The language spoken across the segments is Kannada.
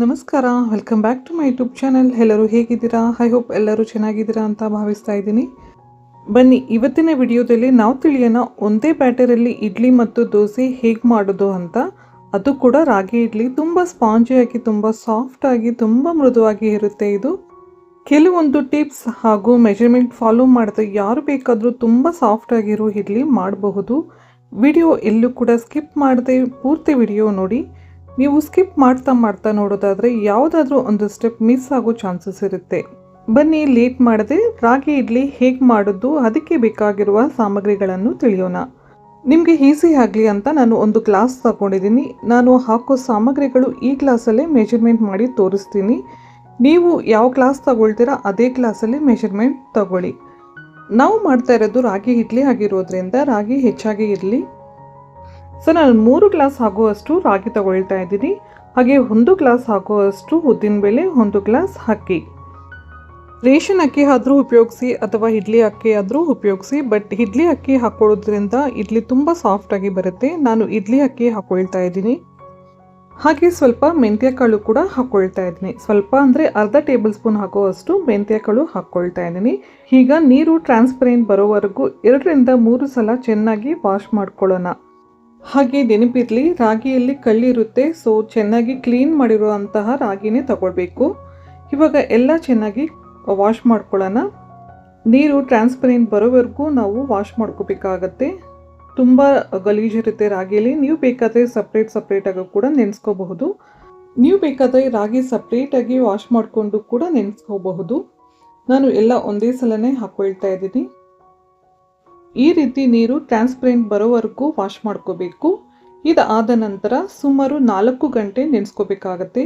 ನಮಸ್ಕಾರ, welcome back to my YouTube channel. ಎಲ್ಲರೂ ಹೇಗಿದ್ದೀರಾ? ಐ ಹೋಪ್ ಎಲ್ಲರೂ ಚೆನ್ನಾಗಿದ್ದೀರಾ ಅಂತ ಭಾವಿಸ್ತಾ ಇದ್ದೀನಿ. ಬನ್ನಿ, ಇವತ್ತಿನ ವಿಡಿಯೋದಲ್ಲಿ ನಾವು ತಿಳಿಯೋಣ ಒಂದೇ ಬ್ಯಾಟರಲ್ಲಿ ಇಡ್ಲಿ ಮತ್ತು ದೋಸೆ ಹೇಗೆ ಮಾಡೋದು ಅಂತ. ಅದು ಕೂಡ ರಾಗಿ ಇಡ್ಲಿ. ತುಂಬ ಸ್ಪಾಂಜಿಯಾಗಿ, ತುಂಬ ಸಾಫ್ಟಾಗಿ, ತುಂಬ ಮೃದುವಾಗಿ ಇರುತ್ತೆ ಇದು. ಕೆಲವೊಂದು ಟಿಪ್ಸ್ ಹಾಗೂ ಮೆಜರ್ಮೆಂಟ್ ಫಾಲೋ ಮಾಡಿದ್ರೆ ಯಾರು ಬೇಕಾದರೂ ತುಂಬ ಸಾಫ್ಟಾಗಿರೋ ಇಡ್ಲಿ ಮಾಡಬಹುದು. ವಿಡಿಯೋ ಎಲ್ಲೂ ಕೂಡ ಸ್ಕಿಪ್ ಮಾಡದೆ ಪೂರ್ತಿ ವಿಡಿಯೋ ನೋಡಿ. ನೀವು ಸ್ಕಿಪ್ ಮಾಡ್ತಾ ನೋಡೋದಾದರೆ ಯಾವುದಾದ್ರೂ ಒಂದು ಸ್ಟೆಪ್ ಮಿಸ್ ಆಗೋ ಚಾನ್ಸಸ್ ಇರುತ್ತೆ. ಬನ್ನಿ, ಲೇಟ್ ಮಾಡದೆ ರಾಗಿ ಇಡ್ಲಿ ಹೇಗೆ ಮಾಡೋದು, ಅದಕ್ಕೆ ಬೇಕಾಗಿರುವ ಸಾಮಗ್ರಿಗಳನ್ನು ತಿಳಿಯೋಣ. ನಿಮಗೆ ಈಸಿ ಆಗಲಿ ಅಂತ ನಾನು ಒಂದು ಗ್ಲಾಸ್ ತಗೊಂಡಿದ್ದೀನಿ. ನಾನು ಹಾಕೋ ಸಾಮಗ್ರಿಗಳು ಈ ಗ್ಲಾಸಲ್ಲೇ ಮೆಜರ್ಮೆಂಟ್ ಮಾಡಿ ತೋರಿಸ್ತೀನಿ. ನೀವು ಯಾವ ಗ್ಲಾಸ್ ತಗೊಳ್ತೀರಾ ಅದೇ ಗ್ಲಾಸಲ್ಲಿ ಮೆಜರ್ಮೆಂಟ್ ತಗೊಳ್ಳಿ. ನಾವು ಮಾಡ್ತಾ ಇರೋದು ರಾಗಿ ಇಡ್ಲಿ ಆಗಿರೋದ್ರಿಂದ ರಾಗಿ ಹೆಚ್ಚಾಗಿ ಇರಲಿ. ಸೊ ನಾನು 3 ಗ್ಲಾಸ್ ಆಗುವಷ್ಟು ರಾಗಿ ತಗೊಳ್ತಾ ಇದ್ದೀನಿ. ಹಾಗೆ 1 ಗ್ಲಾಸ್ ಆಗುವಷ್ಟು ಉದ್ದಿನಬೇಳೆ, 1 ಗ್ಲಾಸ್ ಅಕ್ಕಿ. ರೇಷನ್ ಅಕ್ಕಿ ಆದರೂ ಉಪಯೋಗಿಸಿ ಅಥವಾ ಇಡ್ಲಿ ಅಕ್ಕಿ ಆದರೂ ಉಪಯೋಗಿಸಿ. ಬಟ್ ಇಡ್ಲಿ ಅಕ್ಕಿ ಹಾಕೊಳ್ಳೋದ್ರಿಂದ ಇಡ್ಲಿ ತುಂಬ ಸಾಫ್ಟಾಗಿ ಬರುತ್ತೆ. ನಾನು ಇಡ್ಲಿ ಅಕ್ಕಿ ಹಾಕ್ಕೊಳ್ತಾ ಇದ್ದೀನಿ. ಹಾಗೆ ಸ್ವಲ್ಪ ಮೆಂತ್ಯ ಕಾಳು ಕೂಡ ಹಾಕ್ಕೊಳ್ತಾ ಇದ್ದೀನಿ. ಸ್ವಲ್ಪ ಅಂದರೆ ಅರ್ಧ ಟೇಬಲ್ ಸ್ಪೂನ್ ಹಾಕುವಷ್ಟು ಮೆಂತ್ಯ ಕಾಳು ಹಾಕ್ಕೊಳ್ತಾ ಇದ್ದೀನಿ. ಈಗ ನೀರು ಟ್ರಾನ್ಸ್ಪರೆಂಟ್ ಬರೋವರೆಗೂ 2 ರಿಂದ 3 ಸಲ ಚೆನ್ನಾಗಿ ವಾಶ್ ಮಾಡ್ಕೊಳ್ಳೋಣ. ಹಾಗೆ ನೆನಪಿರಲಿ, ರಾಗಿಯಲ್ಲಿ ಕಳ್ಳಿರುತ್ತೆ. ಸೊ ಚೆನ್ನಾಗಿ ಕ್ಲೀನ್ ಮಾಡಿರುವಂತಹ ರಾಗಿನೇ ತಗೊಳ್ಬೇಕು. ಇವಾಗ ಎಲ್ಲ ಚೆನ್ನಾಗಿ ವಾಶ್ ಮಾಡ್ಕೊಳ್ಳೋಣ. ನೀರು ಟ್ರಾನ್ಸ್ಪರೆಂಟ್ ಬರೋವರೆಗೂ ನಾವು ವಾಶ್ ಮಾಡ್ಕೋಬೇಕಾಗತ್ತೆ. ತುಂಬ ಗಲೀಜಿರುತ್ತೆ ರಾಗಿಯಲ್ಲಿ. ನೀವು ಬೇಕಾದರೆ ಸಪ್ರೇಟಾಗಿ ಕೂಡ ನೆನೆಸ್ಕೋಬಹುದು. ನೀವು ಬೇಕಾದರೆ ರಾಗಿ ಸಪ್ರೇಟಾಗಿ ವಾಶ್ ಮಾಡಿಕೊಂಡು ಕೂಡ ನೆನೆಸ್ಕೋಬಹುದು. ನಾನು ಎಲ್ಲ ಒಂದೇ ಸಲನೇ ಹಾಕ್ಕೊಳ್ತಾ ಇದ್ದೀನಿ. ಈ ರೀತಿ ನೀರು ಟ್ರಾನ್ಸ್ಪರೆಂಟ್ ಬರೋವರೆಗೂ ವಾಶ್ ಮಾಡ್ಕೋಬೇಕು. ಇದಾದ ನಂತರ ಸುಮಾರು 4 ಗಂಟೆ ನೆನೆಸ್ಕೋಬೇಕಾಗತ್ತೆ.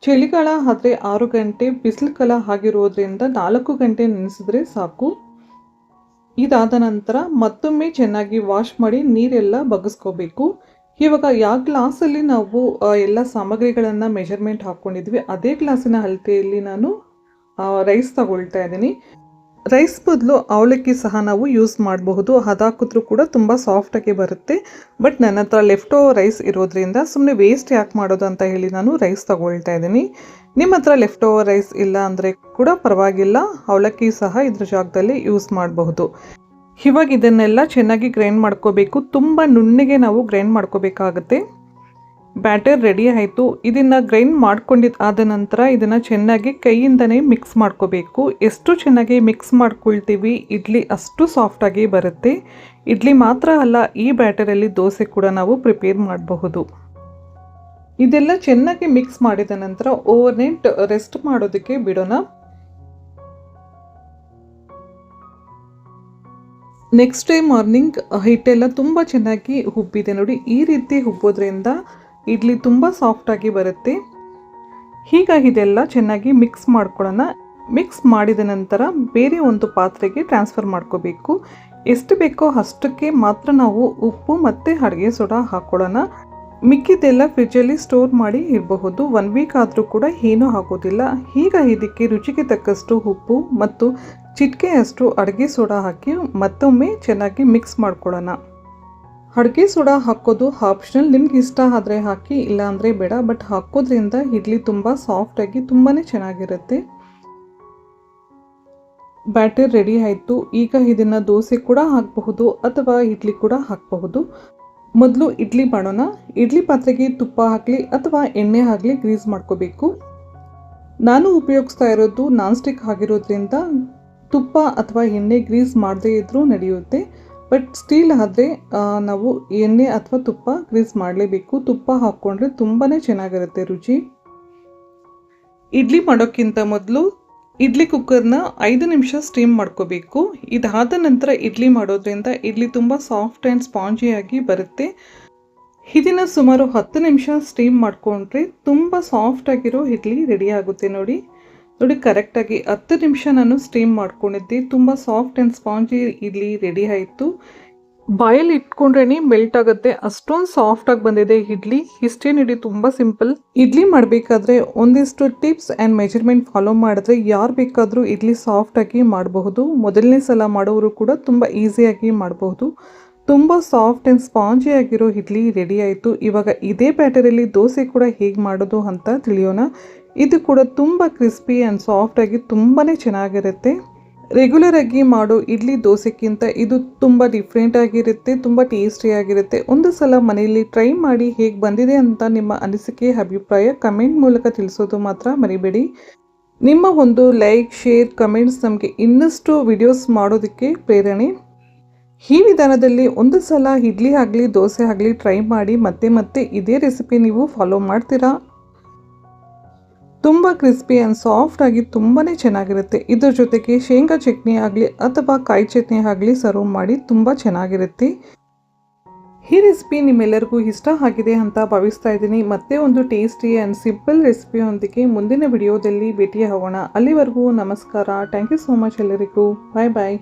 ಚಳಿಗಾಲ ಆದರೆ 6 ಗಂಟೆ, ಬಿಸಿಲು ಕಾಲ ಆಗಿರೋದ್ರಿಂದ 4 ಗಂಟೆ ನೆನೆಸಿದ್ರೆ ಸಾಕು. ಇದಾದ ನಂತರ ಮತ್ತೊಮ್ಮೆ ಚೆನ್ನಾಗಿ ವಾಶ್ ಮಾಡಿ ನೀರೆಲ್ಲ ಬಗ್ಗಿಸ್ಕೋಬೇಕು. ಇವಾಗ ಯಾವ ಗ್ಲಾಸಲ್ಲಿ ನಾವು ಎಲ್ಲ ಸಾಮಗ್ರಿಗಳನ್ನು ಮೆಜರ್ಮೆಂಟ್ ಹಾಕ್ಕೊಂಡಿದ್ವಿ ಅದೇ ಗ್ಲಾಸಿನ ಅಳತೆಯಲ್ಲಿ ನಾನು ರೈಸ್ ತಗೊಳ್ತಾ ಇದ್ದೀನಿ. ರೈಸ್ ಬದಲು ಅವಲಕ್ಕಿ ಸಹ ನಾವು ಯೂಸ್ ಮಾಡಬಹುದು. ಅದಾಕಿದ್ರೂ ಕೂಡ ತುಂಬ ಸಾಫ್ಟಾಗಿ ಬರುತ್ತೆ. ಬಟ್ ನನ್ನ ಹತ್ರ ಲೆಫ್ಟ್ ಓವರ್ ರೈಸ್ ಇರೋದ್ರಿಂದ ಸುಮ್ಮನೆ ವೇಸ್ಟ್ ಯಾಕೆ ಮಾಡೋದು ಅಂತ ಹೇಳಿ ನಾನು ರೈಸ್ ತಗೊಳ್ತಾ ಇದ್ದೀನಿ. ನಿಮ್ಮ ಹತ್ರ ಲೆಫ್ಟ್ ಓವರ್ ರೈಸ್ ಇಲ್ಲ ಅಂದರೆ ಕೂಡ ಪರವಾಗಿಲ್ಲ, ಅವಲಕ್ಕಿ ಸಹ ಇದ್ರ ಜಾಗದಲ್ಲಿ ಯೂಸ್ ಮಾಡಬಹುದು. ಇವಾಗ ಇದನ್ನೆಲ್ಲ ಚೆನ್ನಾಗಿ ಗ್ರೈಂಡ್ ಮಾಡ್ಕೋಬೇಕು. ತುಂಬ ನುಣ್ಣಗೆ ನಾವು ಗ್ರೈಂಡ್ ಮಾಡ್ಕೋಬೇಕಾಗತ್ತೆ. ಬ್ಯಾಟರ್ ರೆಡಿ ಆಯಿತು. ಇದನ್ನು ಗ್ರೈಂಡ್ ಮಾಡ್ಕೊಂಡಿದ್ದಾದ ನಂತರ ಇದನ್ನು ಚೆನ್ನಾಗಿ ಕೈಯಿಂದನೇ ಮಿಕ್ಸ್ ಮಾಡ್ಕೋಬೇಕು. ಎಷ್ಟು ಚೆನ್ನಾಗಿ ಮಿಕ್ಸ್ ಮಾಡ್ಕೊಳ್ತೀವಿ ಇಡ್ಲಿ ಅಷ್ಟು ಸಾಫ್ಟಾಗಿ ಬರುತ್ತೆ. ಇಡ್ಲಿ ಮಾತ್ರ ಅಲ್ಲ, ಈ ಬ್ಯಾಟರಲ್ಲಿ ದೋಸೆ ಕೂಡ ನಾವು ಪ್ರಿಪೇರ್ ಮಾಡಬಹುದು. ಇದೆಲ್ಲ ಚೆನ್ನಾಗಿ ಮಿಕ್ಸ್ ಮಾಡಿದ ನಂತರ ಓವರ್ನೈಟ್ ರೆಸ್ಟ್ ಮಾಡೋದಕ್ಕೆ ಬಿಡೋಣ. ನೆಕ್ಸ್ಟ್ ಡೇ ಮಾರ್ನಿಂಗ್ ಹಿಟ್ಟೆಲ್ಲ ತುಂಬ ಚೆನ್ನಾಗಿ ಉಬ್ಬಿದೆ ನೋಡಿ. ಈ ರೀತಿ ಉಬ್ಬೋದ್ರಿಂದ ಇಡ್ಲಿ ತುಂಬ ಸಾಫ್ಟಾಗಿ ಬರುತ್ತೆ. ಈಗ ಇದೆಲ್ಲ ಚೆನ್ನಾಗಿ ಮಿಕ್ಸ್ ಮಾಡ್ಕೊಳ್ಳೋಣ. ಮಿಕ್ಸ್ ಮಾಡಿದ ನಂತರ ಬೇರೆ ಒಂದು ಪಾತ್ರೆಗೆ ಟ್ರಾನ್ಸ್ಫರ್ ಮಾಡ್ಕೋಬೇಕು. ಎಷ್ಟು ಬೇಕೋ ಅಷ್ಟಕ್ಕೆ ಮಾತ್ರ ನಾವು ಉಪ್ಪು ಮತ್ತು ಅಡುಗೆ ಸೋಡಾ ಹಾಕ್ಕೊಳ್ಳೋಣ. ಮಿಕ್ಕಿದೆಲ್ಲ ಫ್ರಿಜ್ಜಲ್ಲಿ ಸ್ಟೋರ್ ಮಾಡಿ ಇರಬಹುದು. 1 ವೀಕ್ ಆದರೂ ಕೂಡ ಏನೂ ಆಗೋದಿಲ್ಲ. ಈಗ ಇದಕ್ಕೆ ರುಚಿಗೆ ತಕ್ಕಷ್ಟು ಉಪ್ಪು ಮತ್ತು ಚಿಟಿಕೆಯಷ್ಟು ಅಡುಗೆ ಸೋಡಾ ಹಾಕಿ ಮತ್ತೊಮ್ಮೆ ಚೆನ್ನಾಗಿ ಮಿಕ್ಸ್ ಮಾಡ್ಕೊಳ್ಳೋಣ. ಅಡುಗೆ ಸೋಡಾ ಹಾಕೋದು ಆಪ್ಷನಲ್. ನಿಮ್ಗೆ ಇಷ್ಟ ಆದರೆ ಹಾಕಿ, ಇಲ್ಲ ಅಂದರೆ ಬೇಡ. ಬಟ್ ಹಾಕೋದ್ರಿಂದ ಇಡ್ಲಿ ತುಂಬ ಸಾಫ್ಟಾಗಿ ತುಂಬಾ ಚೆನ್ನಾಗಿರುತ್ತೆ. ಬ್ಯಾಟರ್ ರೆಡಿ ಆಯಿತು. ಈಗ ಇದನ್ನು ದೋಸೆ ಕೂಡ ಹಾಕಬಹುದು ಅಥವಾ ಇಡ್ಲಿ ಕೂಡ ಹಾಕಬಹುದು. ಮೊದಲು ಇಡ್ಲಿ ಮಾಡೋಣ. ಇಡ್ಲಿ ಪಾತ್ರೆಗೆ ತುಪ್ಪ ಹಾಕಲಿ ಅಥವಾ ಎಣ್ಣೆ ಆಗಲಿ ಗ್ರೀಸ್ ಮಾಡ್ಕೋಬೇಕು. ನಾನು ಉಪಯೋಗಿಸ್ತಾ ಇರೋದು ನಾನ್ ಸ್ಟಿಕ್ ಆಗಿರೋದ್ರಿಂದ ತುಪ್ಪ ಅಥವಾ ಎಣ್ಣೆ ಗ್ರೀಸ್ ಮಾಡದೇ ಇದ್ರೂ ನಡೆಯುತ್ತೆ. ಬಟ್ ಸ್ಟೀಲ್ ಆದರೆ ನಾವು ಎಣ್ಣೆ ಅಥವಾ ತುಪ್ಪ ಗ್ರೀಸ್ ಮಾಡಲೇಬೇಕು. ತುಪ್ಪ ಹಾಕ್ಕೊಂಡ್ರೆ ತುಂಬಾ ಚೆನ್ನಾಗಿರುತ್ತೆ ರುಚಿ. ಇಡ್ಲಿ ಮಾಡೋಕ್ಕಿಂತ ಮೊದಲು ಇಡ್ಲಿ ಕುಕ್ಕರ್ನ 5 ನಿಮಿಷ ಸ್ಟೀಮ್ ಮಾಡ್ಕೋಬೇಕು. ಇದಾದ ನಂತರ ಇಡ್ಲಿ ಮಾಡೋದ್ರಿಂದ ಇಡ್ಲಿ ತುಂಬ ಸಾಫ್ಟ್ ಆ್ಯಂಡ್ ಸ್ಪಾಂಜಿಯಾಗಿ ಬರುತ್ತೆ. ಇದನ್ನು ಸುಮಾರು 10 ನಿಮಿಷ ಸ್ಟೀಮ್ ಮಾಡಿಕೊಂಡ್ರೆ ತುಂಬ ಸಾಫ್ಟಾಗಿರೋ ಇಡ್ಲಿ ರೆಡಿ ಆಗುತ್ತೆ ನೋಡಿ. ಕರೆಕ್ಟಾಗಿ 10 ನಿಮಿಷ ನಾನು ಸ್ಟೀಮ್ ಮಾಡ್ಕೊಂಡಿದ್ದೆ. ತುಂಬ soft and spongy idli ready ಆಯಿತು. ಬಾಯಲ್ಲಿ ಇಟ್ಕೊಂಡ್ರೆ ಮೆಲ್ಟ್ ಆಗುತ್ತೆ, ಅಷ್ಟೊಂದು ಸಾಫ್ಟಾಗಿ ಬಂದಿದೆ ಇಡ್ಲಿ. ಇಷ್ಟೇ ನೋಡಿ, ತುಂಬ ಸಿಂಪಲ್. ಇಡ್ಲಿ ಮಾಡಬೇಕಾದ್ರೆ ಒಂದಿಷ್ಟು ಟಿಪ್ಸ್ ಆ್ಯಂಡ್ ಮೆಜರ್ಮೆಂಟ್ ಫಾಲೋ ಮಾಡಿದ್ರೆ ಯಾರು ಬೇಕಾದರೂ ಇಡ್ಲಿ ಸಾಫ್ಟಾಗಿ ಮಾಡಬಹುದು. ಮೊದಲನೇ ಸಲ ಮಾಡೋರು ಕೂಡ ತುಂಬ ಈಸಿಯಾಗಿ ಮಾಡಬಹುದು. ತುಂಬ ಸಾಫ್ಟ್ ಆ್ಯಂಡ್ ಸ್ಪಾಂಜಿ ಆಗಿರೋ ಇಡ್ಲಿ ರೆಡಿ ಆಯಿತು. ಇವಾಗ ಇದೇ ಬ್ಯಾಟರಲ್ಲಿ ದೋಸೆ ಕೂಡ ಹೇಗೆ ಮಾಡೋದು ಅಂತ ತಿಳಿಯೋಣ. ಇದು ಕೂಡ ತುಂಬ ಕ್ರಿಸ್ಪಿ ಆ್ಯಂಡ್ ಸಾಫ್ಟಾಗಿ ತುಂಬಾ ಚೆನ್ನಾಗಿರುತ್ತೆ. ರೆಗ್ಯುಲರ್ ಆಗಿ ಮಾಡೋ ಇಡ್ಲಿ ದೋಸೆಗಿಂತ ಇದು ತುಂಬ ಡಿಫ್ರೆಂಟ್ ಆಗಿರುತ್ತೆ, ತುಂಬ ಟೇಸ್ಟಿಯಾಗಿರುತ್ತೆ. ಒಂದು ಸಲ ಮನೆಯಲ್ಲಿ ಟ್ರೈ ಮಾಡಿ ಹೇಗೆ ಬಂದಿದೆ ಅಂತ ನಿಮ್ಮ ಅನಿಸಿಕೆ ಅಭಿಪ್ರಾಯ ಕಮೆಂಟ್ ಮೂಲಕ ತಿಳಿಸೋದು ಮಾತ್ರ ಮರಿಬೇಡಿ. ನಿಮ್ಮ ಒಂದು ಲೈಕ್, ಶೇರ್, ಕಮೆಂಟ್ಸ್ ನಮಗೆ ಇನ್ನಷ್ಟು ವಿಡಿಯೋಸ್ ಮಾಡೋದಕ್ಕೆ ಪ್ರೇರಣೆ. ಈ ವಿಧಾನದಲ್ಲಿ ಒಂದು ಸಲ ಇಡ್ಲಿ ಆಗಲಿ ದೋಸೆ ಆಗಲಿ ಟ್ರೈ ಮಾಡಿ ಮತ್ತೆ ಮತ್ತೆ ಇದೇ ರೆಸಿಪಿ ನೀವು ಫಾಲೋ ಮಾಡ್ತೀರಾ. ತುಂಬ ಕ್ರಿಸ್ಪಿ ಆ್ಯಂಡ್ ಸಾಫ್ಟ್ ಆಗಿ ತುಂಬಾ ಚೆನ್ನಾಗಿರುತ್ತೆ. ಇದ್ರ ಜೊತೆಗೆ ಶೇಂಗಾ ಚಟ್ನಿ ಆಗಲಿ ಅಥವಾ ಕಾಯಿ ಚಟ್ನಿ ಆಗಲಿ ಸರ್ವ್ ಮಾಡಿ ತುಂಬ ಚೆನ್ನಾಗಿರುತ್ತೆ. ಈ ರೆಸಿಪಿ ನಿಮ್ಮೆಲ್ಲರಿಗೂ ಇಷ್ಟ ಆಗಿದೆ ಅಂತ ಭಾವಿಸ್ತಾ ಇದ್ದೀನಿ. ಮತ್ತೆ ಒಂದು ಟೇಸ್ಟಿ ಆ್ಯಂಡ್ ಸಿಂಪಲ್ ರೆಸಿಪಿಯೊಂದಿಗೆ ಮುಂದಿನ ವಿಡಿಯೋದಲ್ಲಿ ಭೇಟಿಯಾಗೋಣ. ಅಲ್ಲಿವರೆಗೂ ನಮಸ್ಕಾರ. ಥ್ಯಾಂಕ್ ಯು ಸೋ ಮಚ್ ಎಲ್ಲರಿಗೂ. ಬಾಯ್ ಬಾಯ್.